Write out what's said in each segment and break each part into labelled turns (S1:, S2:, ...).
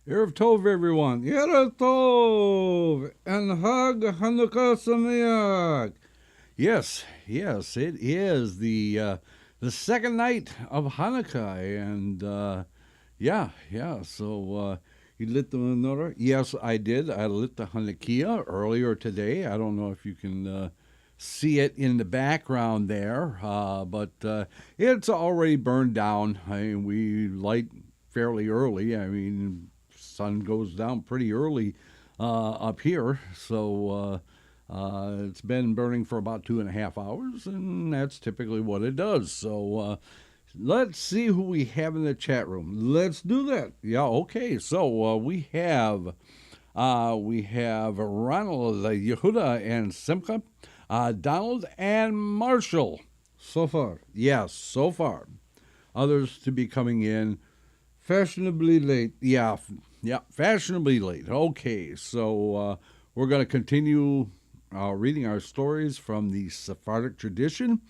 S1: Erev Tov, everyone. Erev Tov and Hag Hanukkah Sameach. Yes, it is the second night of Hanukkah, and yeah. So you lit the menorah? Yes, I did. I lit the Hanukkah earlier today. I don't know if you can see it in the background there, but it's already burned down. We light fairly early. Sun goes down pretty early up here, so it's been burning for about 2.5 hours, and that's typically what it does. So let's see who we have in the chat room. Let's do that. Yeah, okay. So we have Ronald, Yehuda, and Simcha, Donald, and Marshall. So far, yes, so far. Others to be coming in fashionably late. Yeah, fashionably late. Okay, so we're going to continue reading our stories from the Sephardic tradition.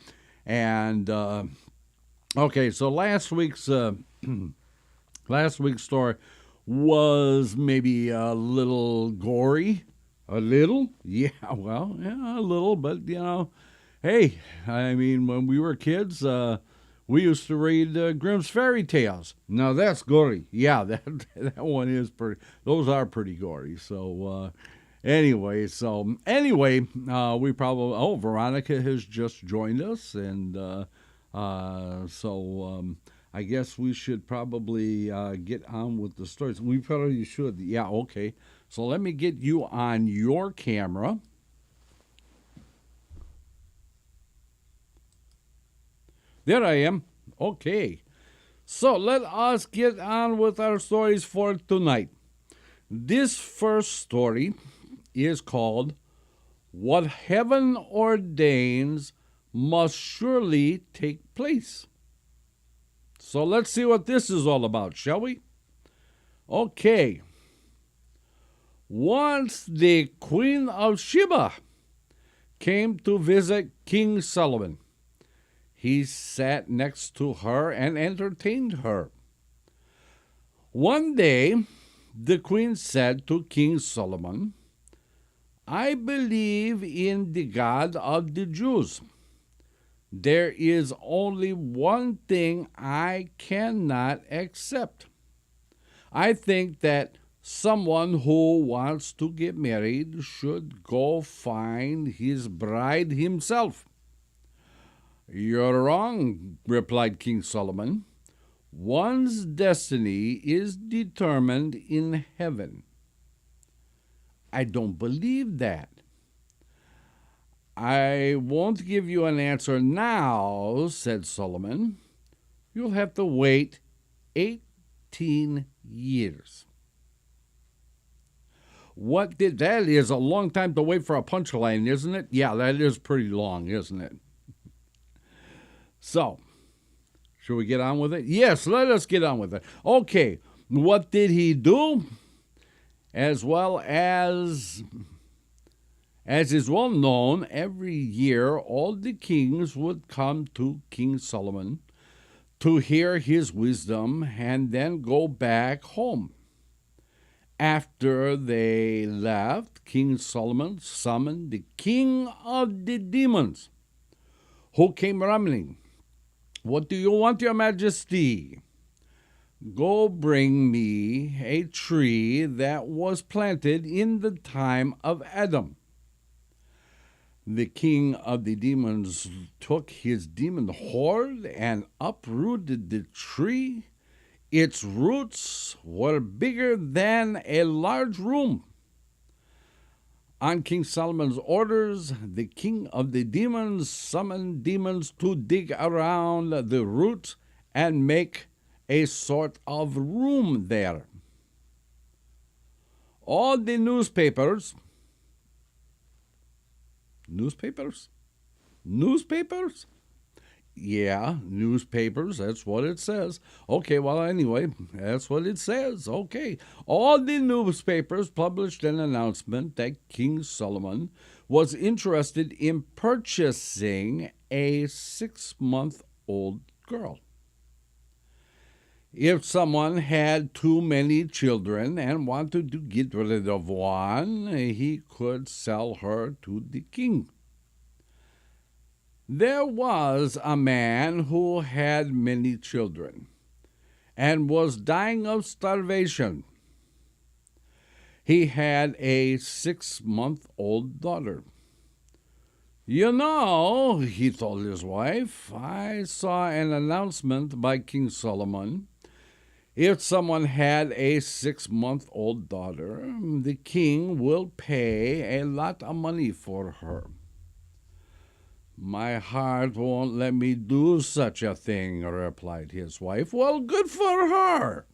S1: And okay, so last week's story was maybe a little gory. A little? Yeah, well, yeah, a little, but hey, when we were kids, we used to read Grimm's fairy tales. Now that's gory. Yeah, that one is pretty. Those are pretty gory. So anyway, we probably. Veronica has just joined us, and I guess we should probably get on with the stories. We probably should. Yeah, okay. So let me get you on your camera. There I am. Okay. So let us get on with our stories for tonight. This first story is called What Heaven Ordains Must Surely Take Place. So let's see what this is all about, shall we? Okay. Once the Queen of Sheba came to visit King Solomon. He sat next to her and entertained her. One day, the queen said to King Solomon, I believe in the God of the Jews. There is only one thing I cannot accept. I think that someone who wants to get married should go find his bride himself. You're wrong, replied King Solomon. One's destiny is determined in heaven. I don't believe that. I won't give you an answer now, said Solomon. You'll have to wait 18 years. That is a long time to wait for a punchline, isn't it? Yeah, that is pretty long, isn't it? So, should we get on with it? Yes, let us get on with it. Okay, what did he do? As is well known, every year all the kings would come to King Solomon to hear his wisdom and then go back home. After they left, King Solomon summoned the king of the demons, who came rumbling. What do you want, your majesty? Go bring me a tree that was planted in the time of Adam. The king of the demons took his demon horde and uprooted the tree. Its roots were bigger than a large room. On King Solomon's orders, the king of the demons summoned demons to dig around the roots and make a sort of room there. All the newspapers, Yeah, newspapers, that's what it says. Okay, well, anyway, that's what it says. Okay. All the newspapers published an announcement that King Solomon was interested in purchasing a 6-month-old girl. If someone had too many children and wanted to get rid of one, he could sell her to the king. There was a man who had many children and was dying of starvation. He had a 6-month-old daughter. You know, he told his wife, I saw an announcement by King Solomon. If someone had a 6-month-old daughter, the king will pay a lot of money for her. My heart won't let me do such a thing, replied his wife. Well, good for her.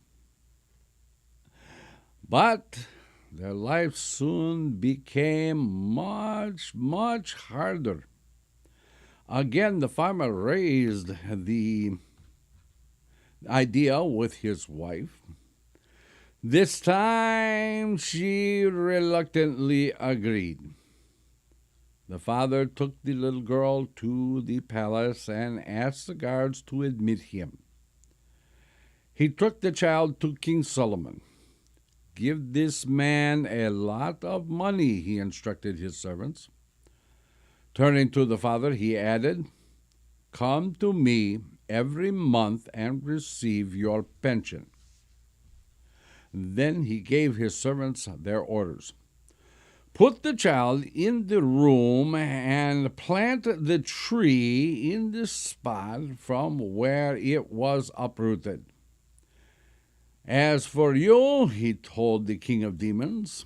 S1: But their life soon became much, much harder. Again, the farmer raised the idea with his wife. This time she reluctantly agreed. The father took the little girl to the palace and asked the guards to admit him. He took the child to King Solomon. Give this man a lot of money, he instructed his servants. Turning to the father, he added, Come to me every month and receive your pension. Then he gave his servants their orders. Put the child in the room and plant the tree in the spot from where it was uprooted. As for you, he told the king of demons,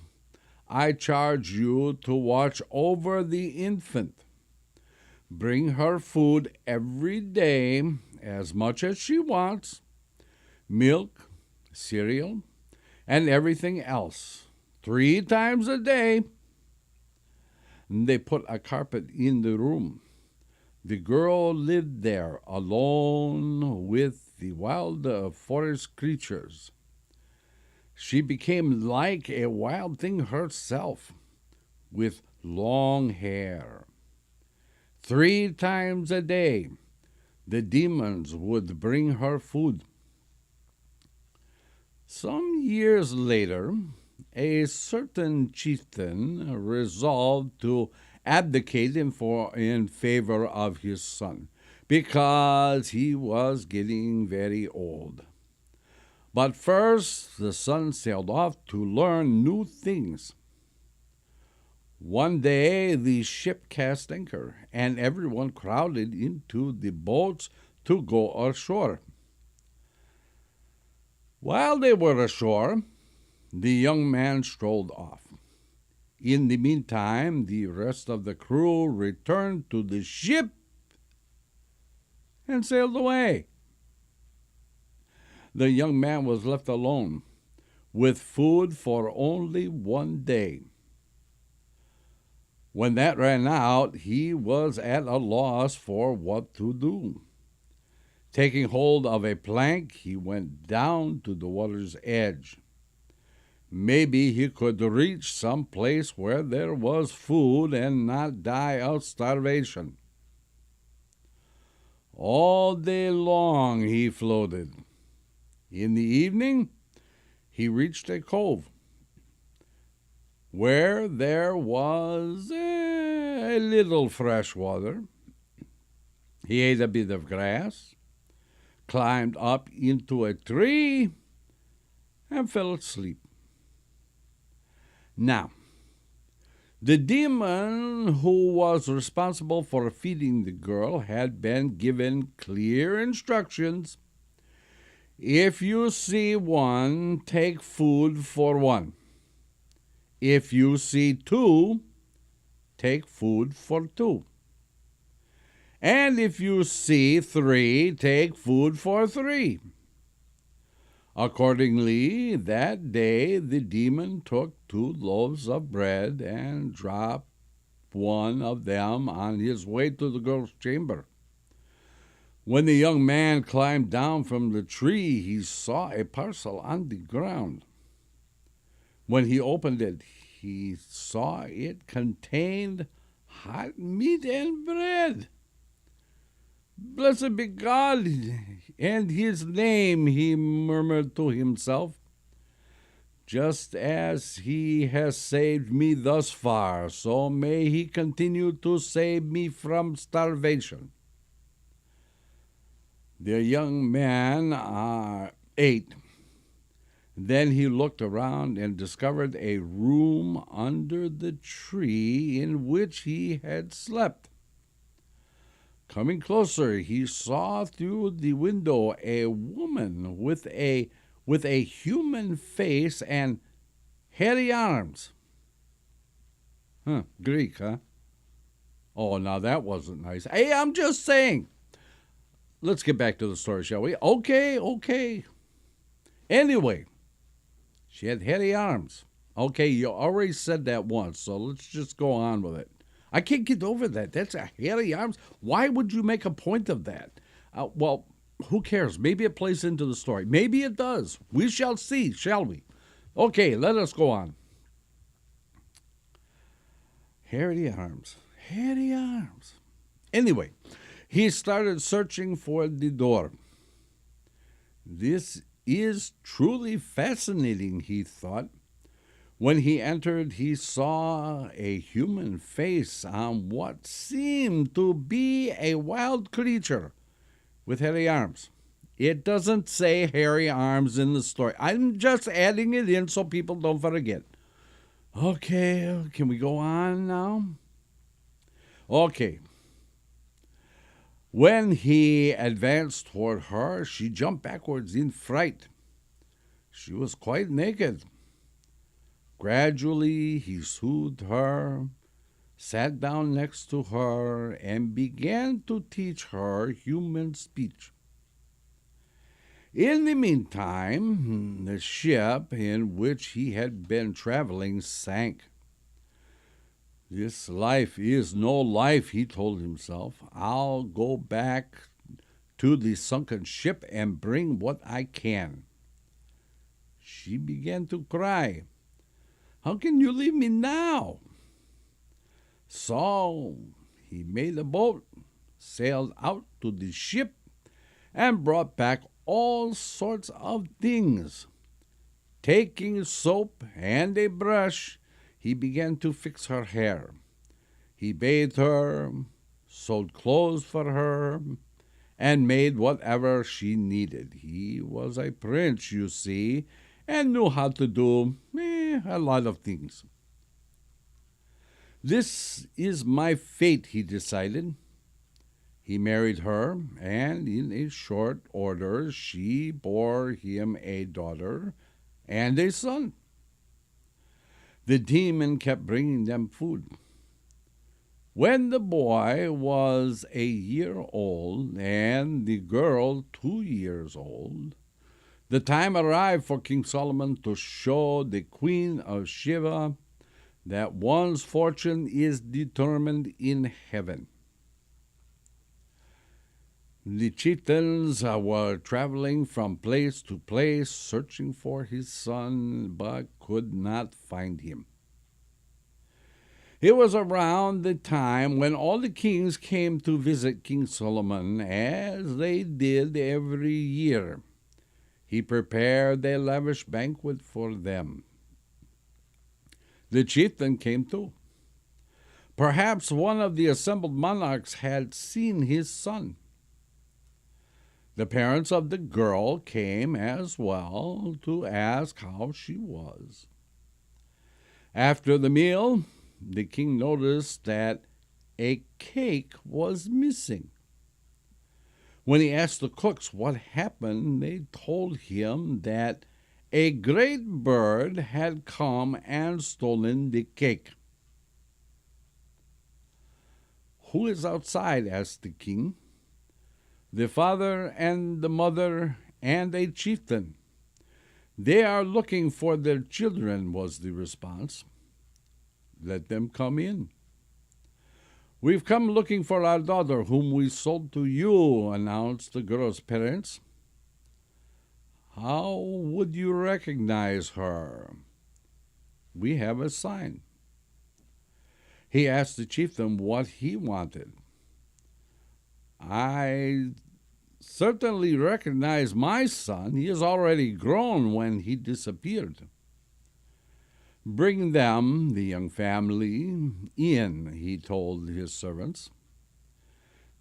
S1: I charge you to watch over the infant. Bring her food every day, as much as she wants, milk, cereal, and everything else, 3 times a day. They put a carpet in the room. The girl lived there alone with the wild forest creatures. She became like a wild thing herself, with long hair. 3 times a day, the demons would bring her food. Some years later, a certain chieftain resolved to abdicate in favor of his son, because he was getting very old. But first, the son sailed off to learn new things. One day, the ship cast anchor, and everyone crowded into the boats to go ashore. While they were ashore, the young man strolled off. In the meantime, the rest of the crew returned to the ship and sailed away. The young man was left alone, with food for only 1 day. When that ran out, he was at a loss for what to do. Taking hold of a plank, he went down to the water's edge. Maybe he could reach some place where there was food and not die of starvation. All day long he floated. In the evening, he reached a cove where there was a little fresh water. He ate a bit of grass, climbed up into a tree, and fell asleep. Now, the demon who was responsible for feeding the girl had been given clear instructions. If you see one, take food for one. If you see 2, take food for 2. And if you see 3, take food for 3. Accordingly, that day the demon took 2 loaves of bread and dropped one of them on his way to the girl's chamber. When the young man climbed down from the tree, he saw a parcel on the ground. When he opened it, he saw it contained hot meat and bread. Blessed be God and his name, he murmured to himself. Just as he has saved me thus far, so may he continue to save me from starvation. The young man ate. Then he looked around and discovered a room under the tree in which he had slept. Coming closer, he saw through the window a woman with a human face and hairy arms. Greek, huh? Oh, now that wasn't nice. Hey, I'm just saying. Let's get back to the story, shall we? Okay. Anyway, she had hairy arms. Okay, you already said that once, so let's just go on with it. I can't get over that. That's a hairy arms. Why would you make a point of that? Well, who cares? Maybe it plays into the story. Maybe it does. We shall see, shall we? Okay, let us go on. Hairy arms. Hairy arms. Anyway, he started searching for the door. This is truly fascinating, he thought. When he entered, he saw a human face on what seemed to be a wild creature with hairy arms. It doesn't say hairy arms in the story. I'm just adding it in so people don't forget. Okay, can we go on now? Okay. When he advanced toward her, she jumped backwards in fright. She was quite naked. Gradually, he soothed her, sat down next to her, and began to teach her human speech. In the meantime, the ship in which he had been traveling sank. This life is no life, he told himself. I'll go back to the sunken ship and bring what I can. She began to cry. How can you leave me now? So he made a boat, sailed out to the ship, and brought back all sorts of things. Taking soap and a brush, he began to fix her hair. He bathed her, sewed clothes for her, and made whatever she needed. He was a prince, you see, and knew how to do a lot of things. This is my fate, he decided. He married her, and in a short order she bore him a daughter and a son. The demon kept bringing them food. When the boy was a year old and the girl 2 years old, the time arrived for King Solomon to show the Queen of Sheba that one's fortune is determined in heaven. The chieftains were traveling from place to place, searching for his son, but could not find him. It was around the time when all the kings came to visit King Solomon, as they did every year. He prepared a lavish banquet for them. The chieftain came too. Perhaps one of the assembled monarchs had seen his son. The parents of the girl came as well to ask how she was. After the meal, the king noticed that a cake was missing. When he asked the cooks what happened, they told him that a great bird had come and stolen the cake. Who is outside? Asked the king. The father and the mother and a chieftain. They are looking for their children, was the response. Let them come in. We've come looking for our daughter, whom we sold to you, announced the girl's parents. How would you recognize her? We have a sign. He asked the chieftain what he wanted. I certainly recognize my son. He is already grown when he disappeared. Bring them, the young family, in, he told his servants.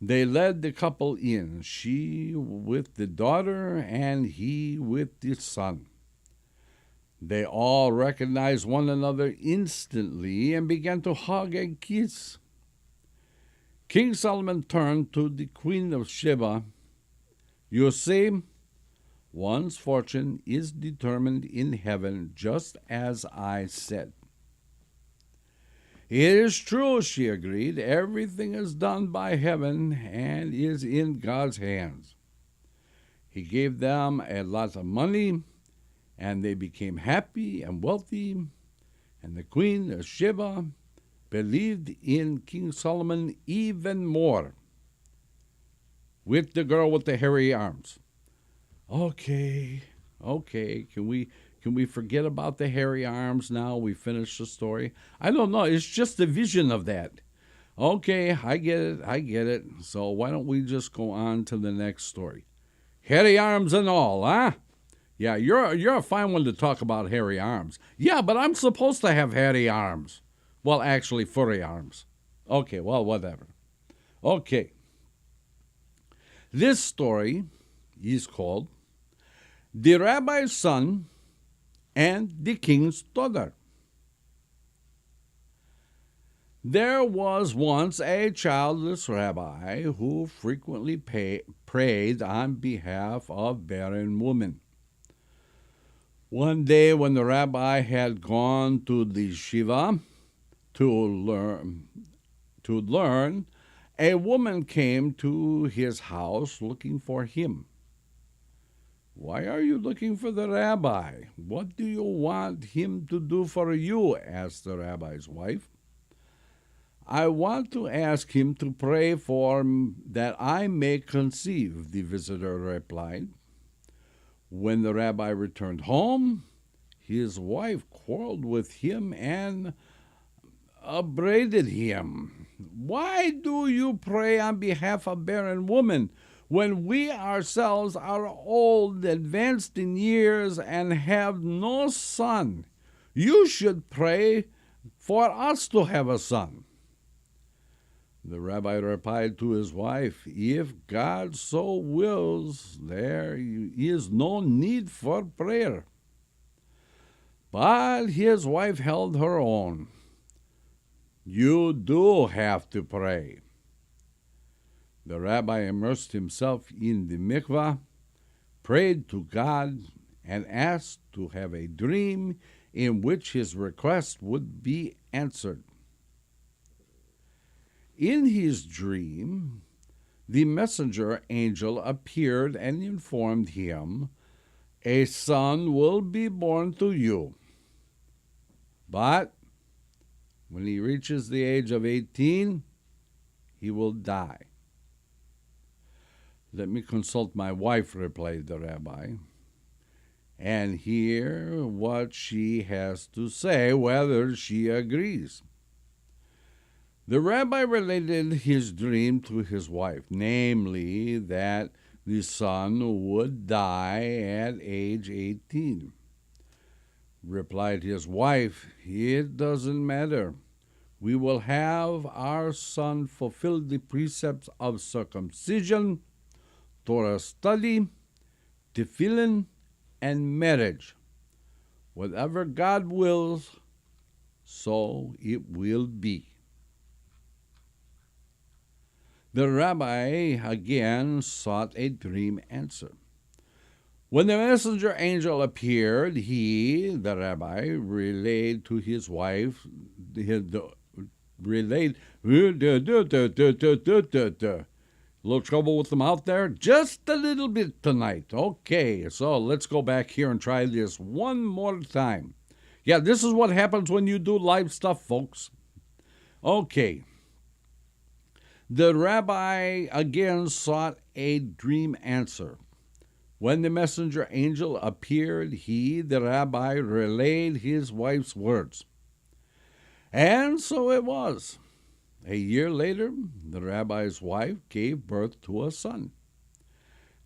S1: They led the couple in, she with the daughter and he with the son. They all recognized one another instantly and began to hug and kiss. King Solomon turned to the Queen of Sheba. You see, one's fortune is determined in heaven, just as I said. It is true, she agreed. Everything is done by heaven and is in God's hands. He gave them a lot of money, and they became happy and wealthy, and the Queen of Sheba believed in King Solomon even more. With the girl with the hairy arms. Okay, can we forget about the hairy arms now? We finished the story. I don't know. It's just a vision of that. Okay, I get it. So why don't we just go on to the next story? Hairy arms and all, huh? Yeah, you're a fine one to talk about hairy arms. Yeah, but I'm supposed to have hairy arms. Well, actually, furry arms. Okay, well, whatever. Okay. This story is called The Rabbi's Son and the King's Daughter. There was once a childless rabbi who frequently prayed on behalf of barren women. One day when the rabbi had gone to the Shiva to learn, a woman came to his house looking for him. Why are you looking for the rabbi? What do you want him to do for you? Asked the rabbi's wife. I want to ask him to pray for that I may conceive, the visitor replied. When the rabbi returned home, his wife quarreled with him and upbraided him. Why do you pray on behalf of barren women when we ourselves are old, advanced in years, and have no son? You should pray for us to have a son. The rabbi replied to his wife, If God so wills, there is no need for prayer. But his wife held her own. You do have to pray. The rabbi immersed himself in the mikvah, prayed to God, and asked to have a dream in which his request would be answered. In his dream, the messenger angel appeared and informed him, A son will be born to you. But when he reaches the age of 18, he will die. Let me consult my wife, replied the rabbi, and hear what she has to say, whether she agrees. The rabbi related his dream to his wife, namely that the son would die at age 18. Replied his wife, It doesn't matter. We will have our son fulfill the precepts of circumcision, Torah study, tefillin, and marriage. Whatever God wills, so it will be. The rabbi again sought a dream answer. When the messenger angel appeared, he, the rabbi, relayed to his wife, little trouble with the mouth there? Just a little bit tonight. Okay, so let's go back here and try this one more time. Yeah, this is what happens when you do live stuff, folks. Okay. The rabbi again sought a dream answer. When the messenger angel appeared, he, the rabbi, relayed his wife's words. And so it was. A year later, the rabbi's wife gave birth to a son.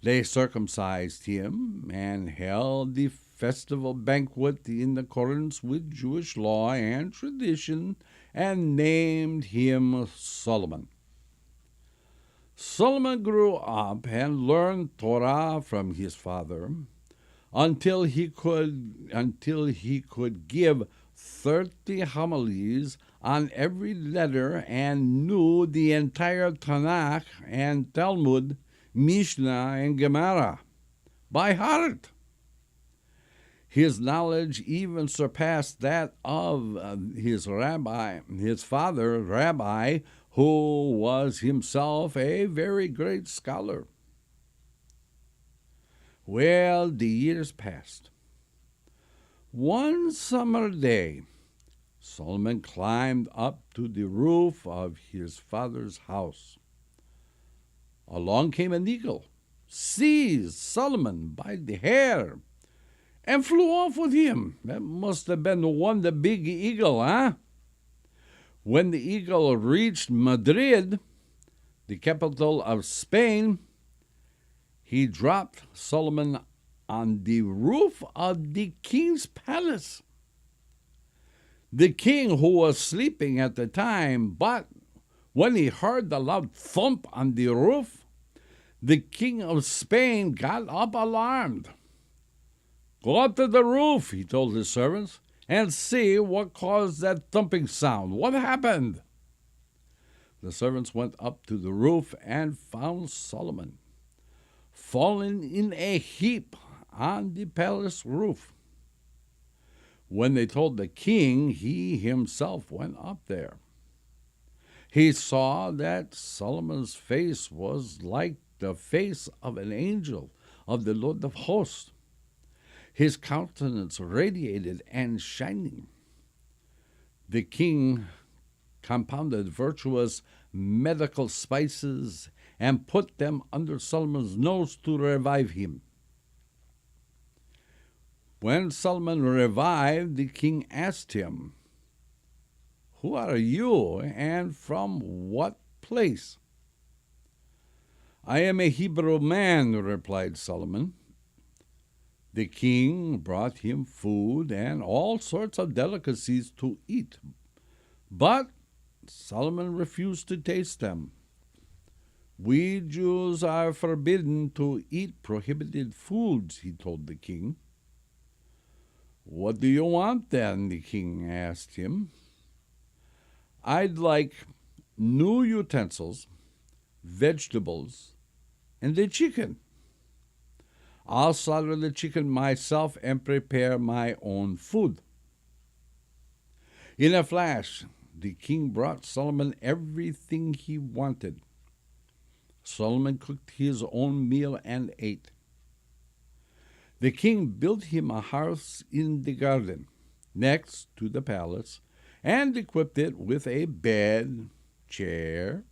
S1: They circumcised him and held the festival banquet in accordance with Jewish law and tradition and named him Solomon. Solomon grew up and learned Torah from his father until he could give 30 homilies on every letter and knew the entire Tanakh and Talmud, Mishnah, and Gemara by heart. His knowledge even surpassed that of his father, Rabbi, who was himself a very great scholar. Well, the years passed. One summer day, Solomon climbed up to the roof of his father's house. Along came an eagle, seized Solomon by the hair, and flew off with him. That must have been the big eagle, huh? When the eagle reached Madrid, the capital of Spain, he dropped Solomon on the roof of the king's palace. The king, who was sleeping at the time, but when he heard the loud thump on the roof, the king of Spain got up alarmed. "Go up to the roof," he told his servants, "and see what caused that thumping sound. What happened?" The servants went up to the roof and found Solomon fallen in a heap on the palace roof. When they told the king, he himself went up there. He saw that Solomon's face was like the face of an angel of the Lord of hosts. His countenance radiated and shining. The king compounded virtuous medical spices and put them under Solomon's nose to revive him. When Solomon revived, the king asked him, "Who are you, and from what place?" "I am a Hebrew man," replied Solomon. The king brought him food and all sorts of delicacies to eat, but Solomon refused to taste them. "We Jews are forbidden to eat prohibited foods," he told the king. "What do you want, then?" the king asked him. "I'd like new utensils, vegetables, and a chicken. I'll slaughter the chicken myself and prepare my own food." In a flash, the king brought Solomon everything he wanted. Solomon cooked his own meal and ate. The king built him a house in the garden next to the palace and equipped it with a bed, chair,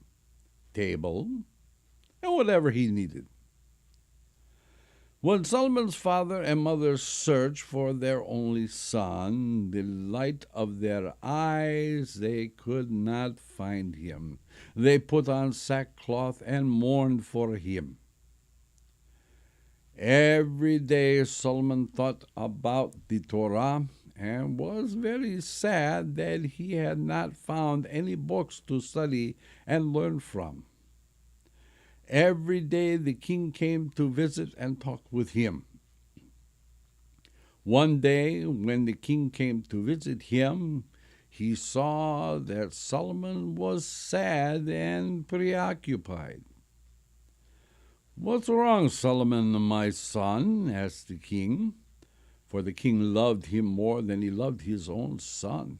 S1: table, and whatever he needed. When Solomon's father and mother searched for their only son, the light of their eyes, they could not find him. They put on sackcloth and mourned for him. Every day Solomon thought about the Torah and was very sad that he had not found any books to study and learn from. Every day the king came to visit and talk with him. One day when the king came to visit him, he saw that Solomon was sad and preoccupied. "What's wrong, Solomon, my son?" asked the king, for the king loved him more than he loved his own son.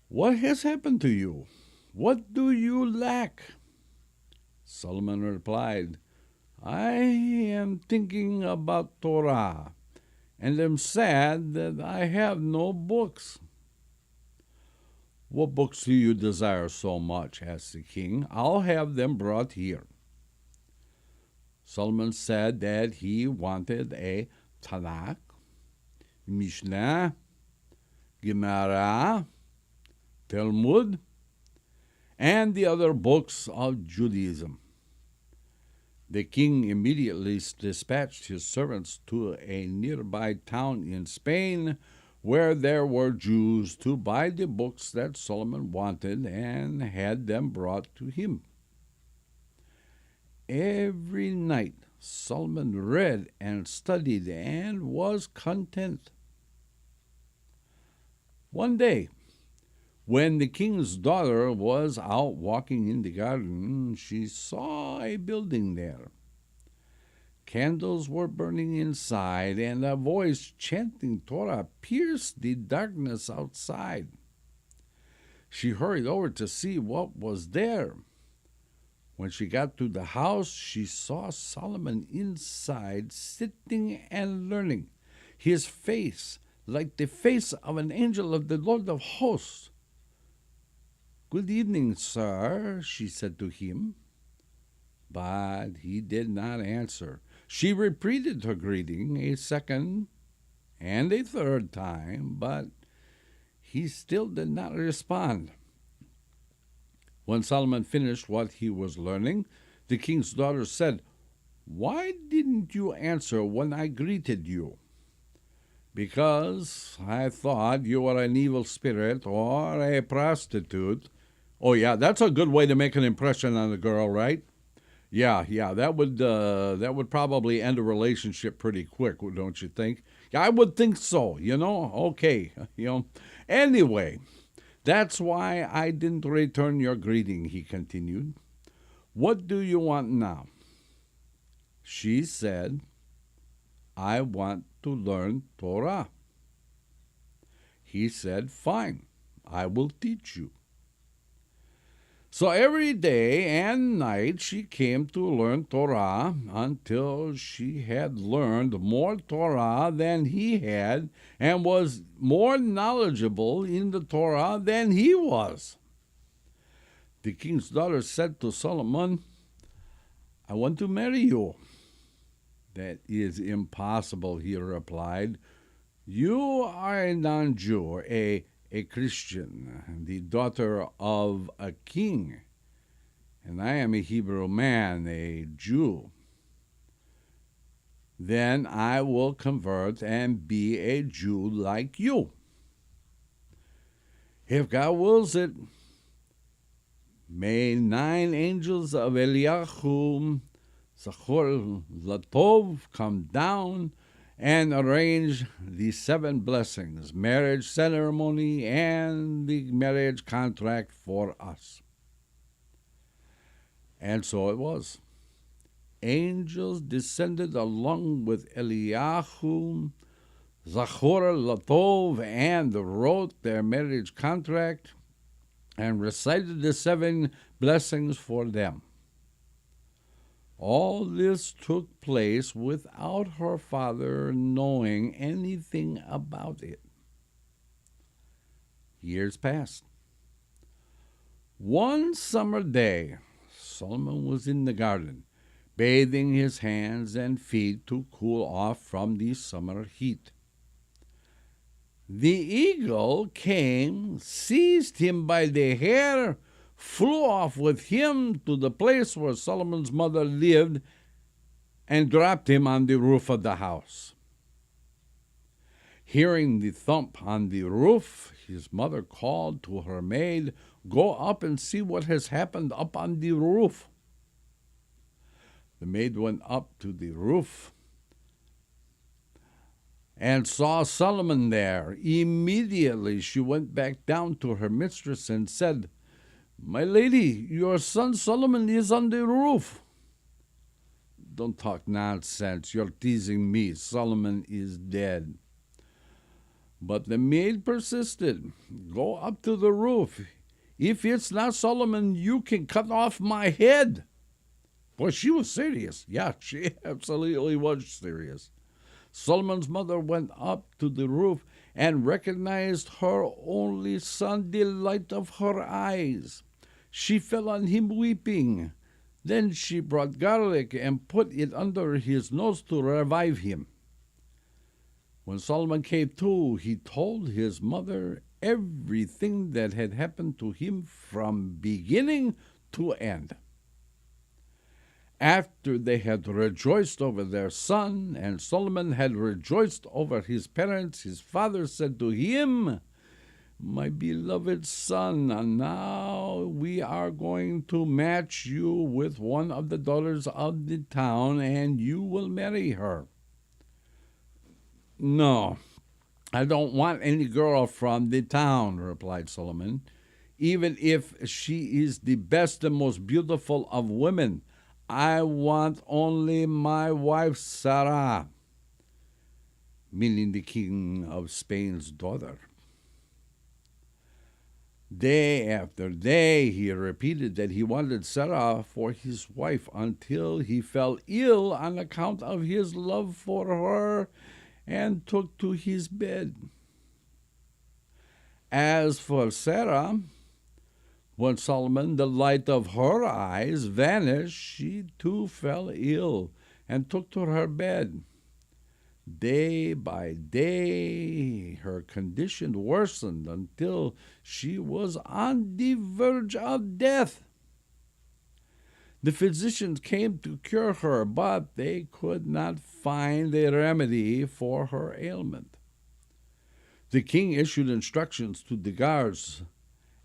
S1: "What has happened to you? What do you lack?" Solomon replied, "I am thinking about Torah, and am sad that I have no books." "What books do you desire so much?" asked the king. "I'll have them brought here." Solomon said that he wanted a Tanakh, Mishnah, Gemara, Talmud, and the other books of Judaism. The king immediately dispatched his servants to a nearby town in Spain where there were Jews to buy the books that Solomon wanted and had them brought to him. Every night Solomon read and studied and was content. One day, when the king's daughter was out walking in the garden, she saw a building there. Candles were burning inside, and a voice chanting Torah pierced the darkness outside. She hurried over to see what was there. When she got to the house, she saw Solomon inside, sitting and learning, his face like the face of an angel of the Lord of hosts. "Good evening, sir," she said to him. But he did not answer. She repeated her greeting a second and a third time, but he still did not respond. When Solomon finished what he was learning, the king's daughter said, "Why didn't you answer when I greeted you?" "Because I thought you were an evil spirit or a prostitute." Oh, yeah, that's a good way to make an impression on a girl, right? Yeah, that would probably end a relationship pretty quick, don't you think? Yeah, I would think so, Okay, Anyway, that's why I didn't return your greeting, he continued. "What do you want now?" She said, "I want to learn Torah." He said, "Fine, I will teach you." So every day and night she came to learn Torah until she had learned more Torah than he had and was more knowledgeable in the Torah than he was. The king's daughter said to Solomon, "I want to marry you." "That is impossible," he replied. "You are a non-Jew, a Christian, the daughter of a king, and I am a Hebrew man, a Jew. Then I will convert and be a Jew like you. If God wills it, may 9 angels of Eliyahu, Zachor Latov, come down and arrange the 7 blessings, marriage ceremony, and the marriage contract for us." And so it was. Angels descended along with Eliyahu, Zachor Latov, and wrote their marriage contract and recited the 7 blessings for them. All this took place without her father knowing anything about it. Years passed. One summer day, Solomon was in the garden, bathing his hands and feet to cool off from the summer heat. The eagle came, seized him by the hair, flew off with him to the place where Solomon's mother lived, and dropped him on the roof of the house. Hearing the thump on the roof, his mother called to her maid, "Go up and see what has happened up on the roof." The maid went up to the roof and saw Solomon there. Immediately she went back down to her mistress and said, "My lady, your son Solomon is on the roof." "Don't talk nonsense. You're teasing me. Solomon is dead." But the maid persisted. "Go up to the roof. If it's not Solomon, you can cut off my head." Boy, she was serious. Yeah, she absolutely was serious. Solomon's mother went up to the roof and recognized her only son, the light of her eyes. She fell on him weeping. Then she brought garlic and put it under his nose to revive him. When Solomon came to, he told his mother everything that had happened to him from beginning to end. After they had rejoiced over their son, and Solomon had rejoiced over his parents, his father said to him, "My beloved son, now we are going to match you with one of the daughters of the town, and you will marry her." "No, I don't want any girl from the town," replied Solomon, "even if she is the best and most beautiful of women. I want only my wife Sarah," meaning the king of Spain's daughter. Day after day he repeated that he wanted Sarah for his wife until he fell ill on account of his love for her and took to his bed. As for Sarah, when Solomon, the light of her eyes, vanished, she too fell ill and took to her bed. Day by day, her condition worsened until she was on the verge of death. The physicians came to cure her, but they could not find a remedy for her ailment. The king issued instructions to the guards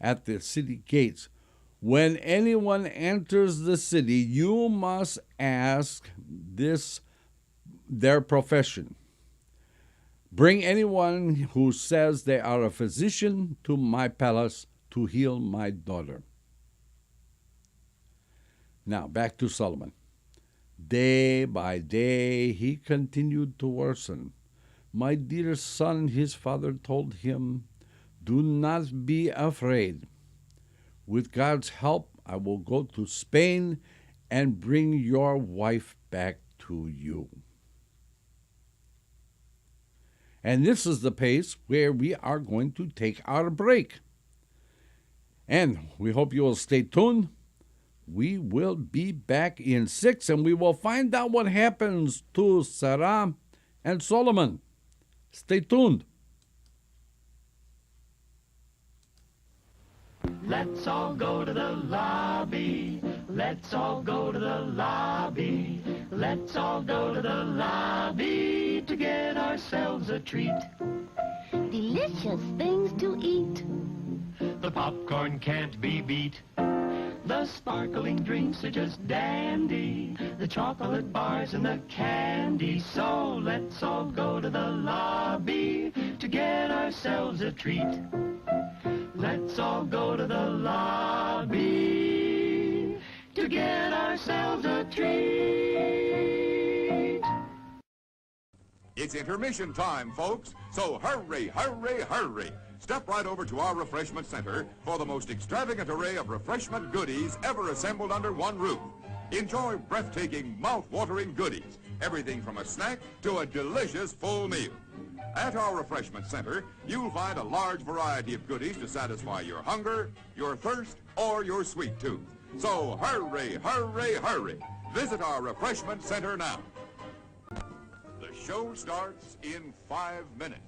S1: at the city gates. "When anyone enters the city, you must ask their profession. Bring anyone who says they are a physician to my palace to heal my daughter." Now, back to Solomon. Day by day, he continued to worsen. "My dear son," his father told him, "do not be afraid. With God's help, I will go to Spain and bring your wife back to you." And this is the pace where we are going to take our break. And we hope you will stay tuned. We will be back in 6, and we will find out what happens to Sarah and Solomon. Stay tuned.
S2: Let's all go to the lobby. Let's all go to the lobby. Let's all go to the lobby to get ourselves a treat.
S3: Delicious things to eat.
S2: The popcorn can't be beat. The sparkling drinks are just dandy. The chocolate bars and the candy. So let's all go to the lobby to get ourselves a treat. Let's all go to the lobby to get ourselves a treat.
S4: It's intermission time, folks, so hurry, hurry, hurry. Step right over to our refreshment center for the most extravagant array of refreshment goodies ever assembled under one roof. Enjoy breathtaking, mouth-watering goodies, everything from a snack to a delicious full meal. At our refreshment center, you'll find a large variety of goodies to satisfy your hunger, your thirst, or your sweet tooth. So hurry, hurry, hurry. Visit our refreshment center now. The show starts in 5 minutes.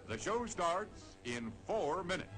S4: The show starts in 4 minutes.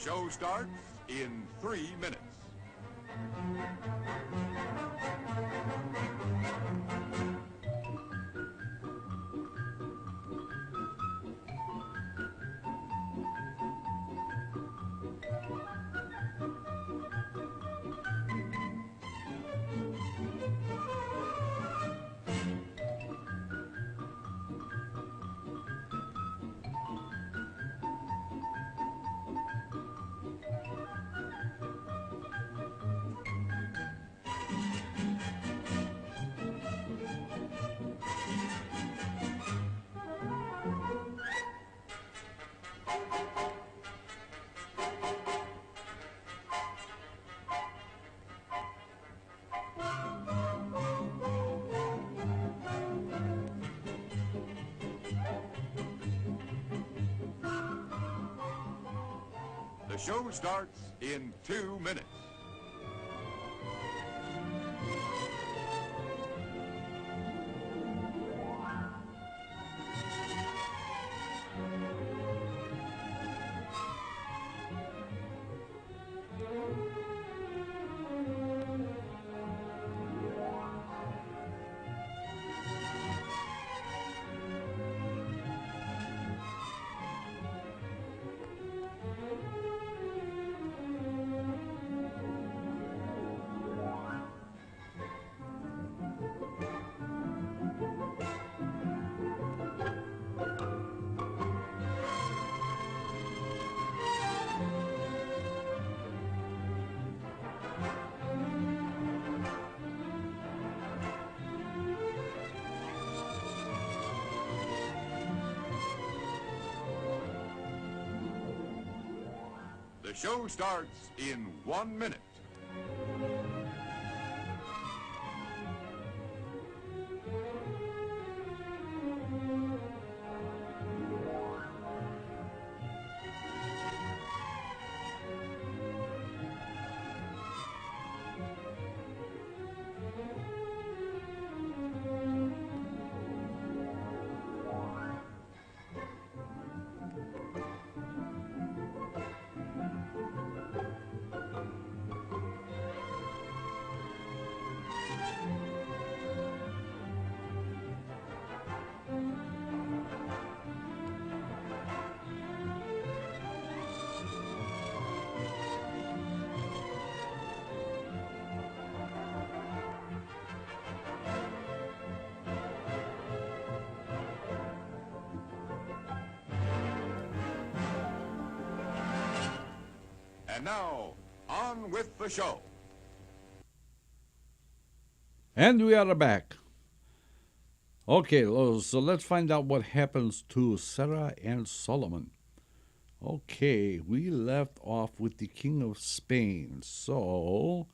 S4: show starts in 3 minutes. The show starts in 2 minutes. The show starts in 1 minute. And now, on with the show.
S1: And we are back. Okay, so let's find out what happens to Sarah and Solomon. Okay, we left off with the king of Spain. So,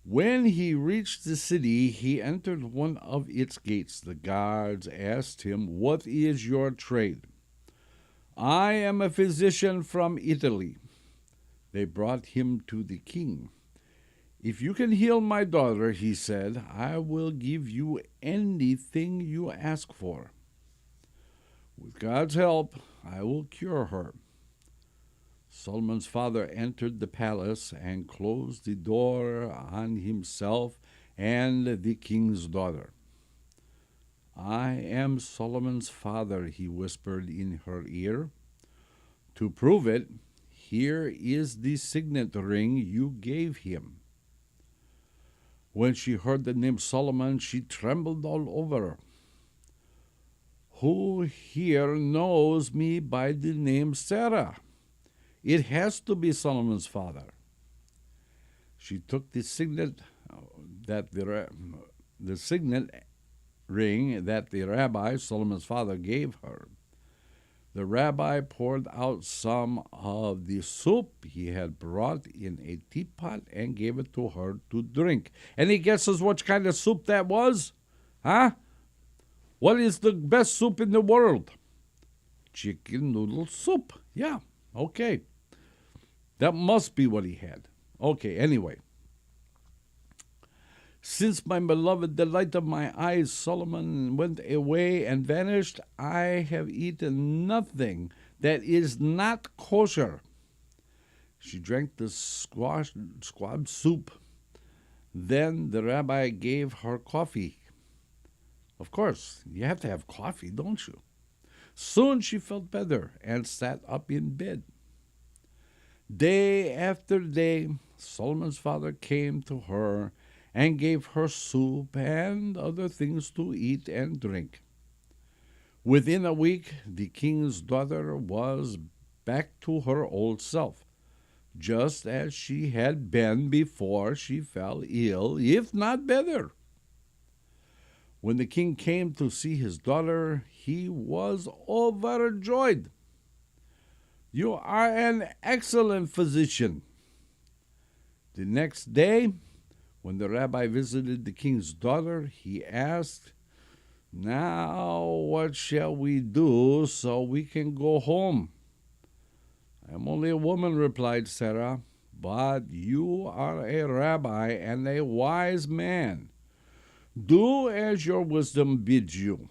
S1: when he reached the city, he entered one of its gates. The guards asked him, "What is your trade?" "I am a physician from Italy." They brought him to the king. "If you can heal my daughter," he said, "I will give you anything you ask for. With God's help, I will cure her." Solomon's father entered the palace and closed the door on himself and the king's daughter. "I am Solomon's father," he whispered in her ear. "To prove it, here is the signet ring you gave him." When she heard the name Solomon, she trembled all over. "Who here knows me by the name Sarah? It has to be Solomon's father." She took the signet ring that the rabbi, Solomon's father, gave her. The rabbi poured out some of the soup he had brought in a teapot and gave it to her to drink. Any guesses what kind of soup that was? Huh? What is the best soup in the world? Chicken noodle soup. Yeah, okay. That must be what he had. Okay, anyway. "Since my beloved, the light of my eyes, Solomon, went away and vanished, I have eaten nothing that is not kosher. She drank the squab soup. Then the rabbi gave her coffee. Of course, you have to have coffee, don't you? Soon she felt better and sat up in bed. Day after day, Solomon's father came to her and gave her soup and other things to eat and drink. Within a week, the king's daughter was back to her old self, just as she had been before she fell ill, if not better. When the king came to see his daughter, he was overjoyed. "You are an excellent physician." The next day, when the rabbi visited the king's daughter, he asked, "Now what shall we do so we can go home?" "I am only a woman," replied Sarah, "but you are a rabbi and a wise man. Do as your wisdom bids you."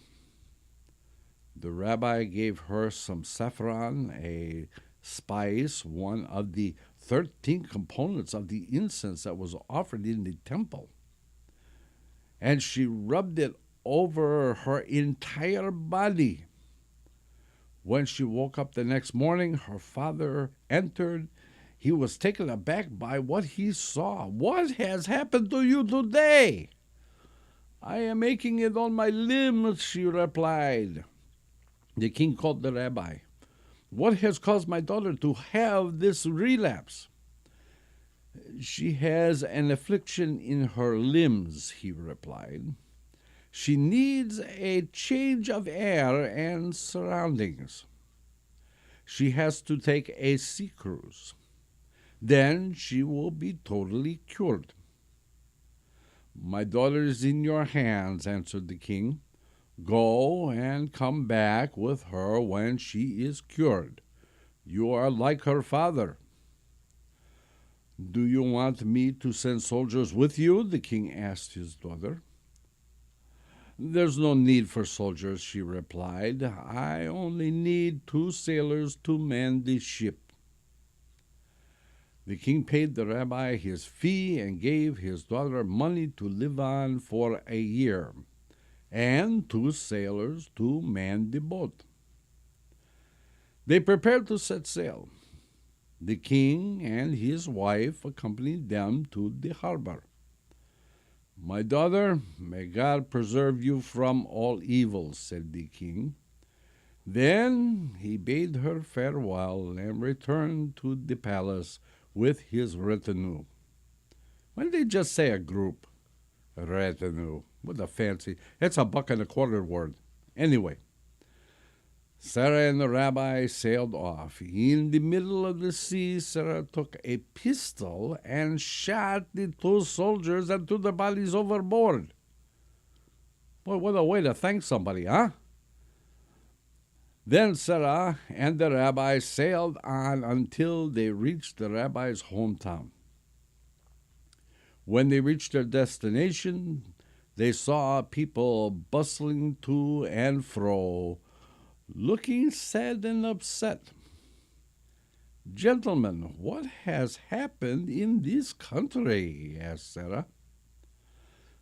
S1: The rabbi gave her some saffron, a spice, one of the 13 components of the incense that was offered in the temple. And she rubbed it over her entire body. When she woke up the next morning, her father entered. He was taken aback by what he saw. "What has happened to you today?" "I am aching it on my limbs," she replied. The king called the rabbi. "What has caused my daughter to have this relapse?" "She has an affliction in her limbs," he replied. "She needs a change of air and surroundings. She has to take a sea cruise. Then she will be totally cured." "My daughter is in your hands," answered the king. "Go and come back with her when she is cured. You are like her father." "Do you want me to send soldiers with you?" the king asked his daughter. "There's no need for soldiers," she replied. "I only need 2 sailors to man the ship." The king paid the rabbi his fee and gave his daughter money to live on for a year, and 2 sailors to man the boat. They prepared to set sail. The king and his wife accompanied them to the harbor. "My daughter, may God preserve you from all evil," said the king. Then he bade her farewell and returned to the palace with his retinue. Why did they just say a group? A retinue. What a fancy. It's a $1.25 word. Anyway, Sarah and the rabbi sailed off. In the middle of the sea, Sarah took a pistol and shot the 2 soldiers and threw their bodies overboard. Boy, what a way to thank somebody, huh? Then Sarah and the rabbi sailed on until they reached the rabbi's hometown. When they reached their destination, they saw people bustling to and fro, looking sad and upset. "Gentlemen, what has happened in this country?" asked Sarah.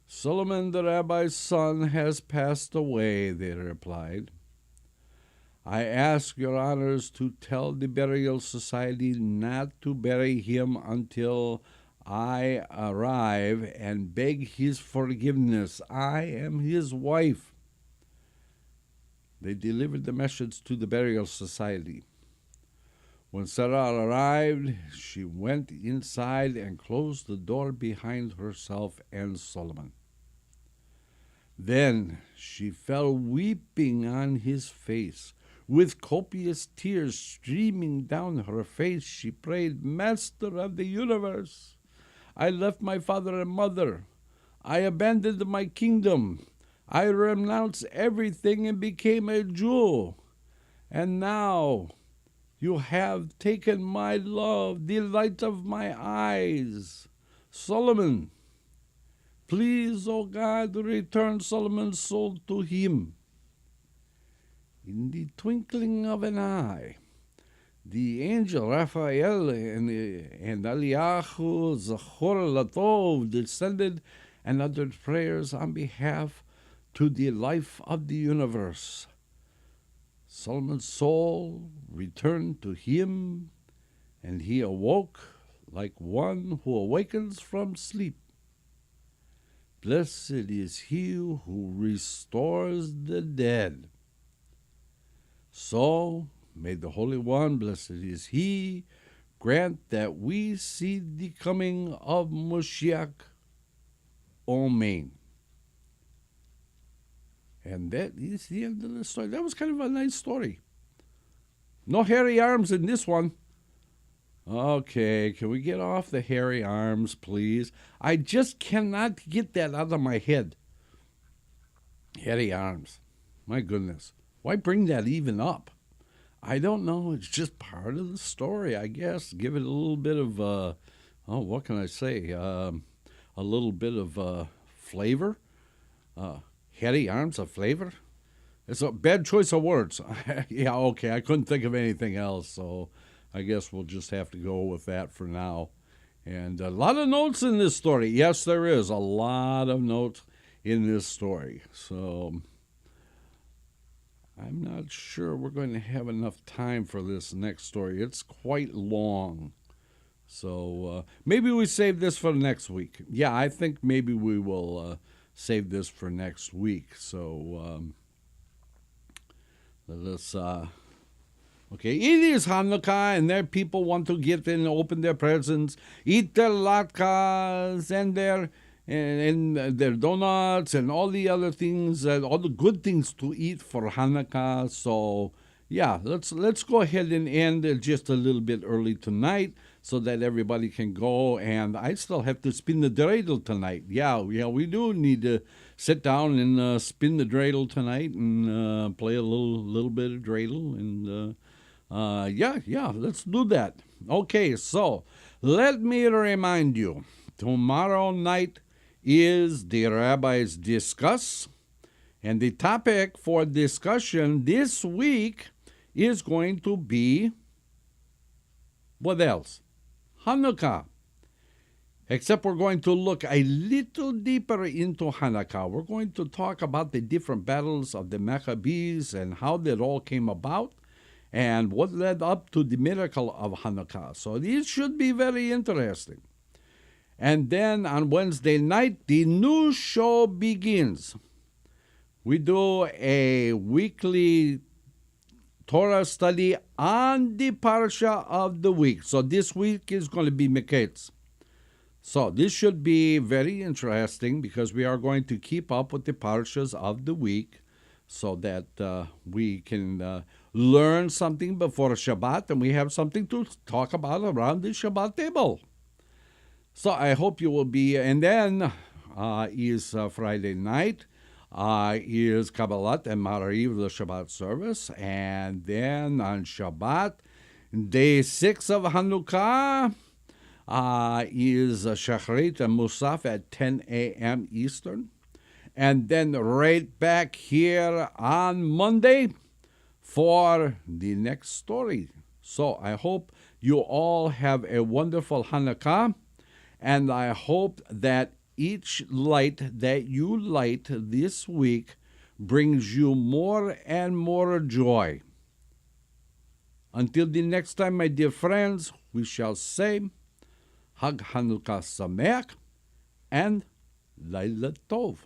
S1: "Solomon the rabbi's son has passed away," they replied. "I ask your honors to tell the burial society not to bury him until I arrive and beg his forgiveness. I am his wife." They delivered the message to the burial society. When Sarah arrived, she went inside and closed the door behind herself and Solomon. Then she fell weeping on his face. With copious tears streaming down her face, she prayed, "Master of the universe, I left my father and mother. I abandoned my kingdom. I renounced everything and became a Jew. And now you have taken my love, the light of my eyes. Solomon, please, O God, return Solomon's soul to him." In the twinkling of an eye, the angel Raphael and Eliyahu Zachor Latov descended and uttered prayers on behalf to the life of the universe. Solomon's soul returned to him, and he awoke like one who awakens from sleep. Blessed is he who restores the dead. So may the Holy One, blessed is he, grant that we see the coming of Moshiach. Amen. And that is the end of the story. That was kind of a nice story. No hairy arms in this one. Okay, can we get off the hairy arms, please? I just cannot get that out of my head. Hairy arms. My goodness. Why bring that even up? I don't know. It's just part of the story, I guess. Give it a little bit of, what can I say? A little bit of flavor. Hairy arms of flavor? It's a bad choice of words. Yeah, okay. I couldn't think of anything else, so I guess we'll just have to go with that for now. And a lot of notes in this story. Yes, there is a lot of notes in this story. So I'm not sure we're going to have enough time for this next story. It's quite long. So maybe we save this for next week. Yeah, I think maybe we will save this for next week. So let us... Okay, it is Hanukkah, and there people want to get in and open their presents, eat their latkes and their donuts and all the other things, all the good things to eat for Hanukkah. So, yeah, let's go ahead and end it just a little bit early tonight so that everybody can go. And I still have to spin the dreidel tonight. Yeah, we do need to sit down and spin the dreidel tonight and play a little bit of dreidel and. Let's do that. Okay, so let me remind you, tomorrow night is the Rabbis Discuss, and the topic for discussion this week is going to be, what else? Hanukkah. Except we're going to look a little deeper into Hanukkah. We're going to talk about the different battles of the Maccabees and how that all came about, and what led up to the miracle of Hanukkah. So this should be very interesting. And then on Wednesday night, the new show begins. We do a weekly Torah study on the Parsha of the week. So this week is going to be Miketz. So this should be very interesting because we are going to keep up with the Parshas of the week so that we can learn something before Shabbat, and we have something to talk about around the Shabbat table. So I hope you will be. And then is Friday night, is Kabbalat and Ma'ariv, the Shabbat service. And then on Shabbat, day 6 of Hanukkah, is Shachrit and Musaf at 10 a.m. Eastern. And then right back here on Monday for the next story. So I hope you all have a wonderful Hanukkah, and I hope that each light that you light this week brings you more and more joy. Until the next time, my dear friends, we shall say Hag Hanukkah Sameach and Laila Tov.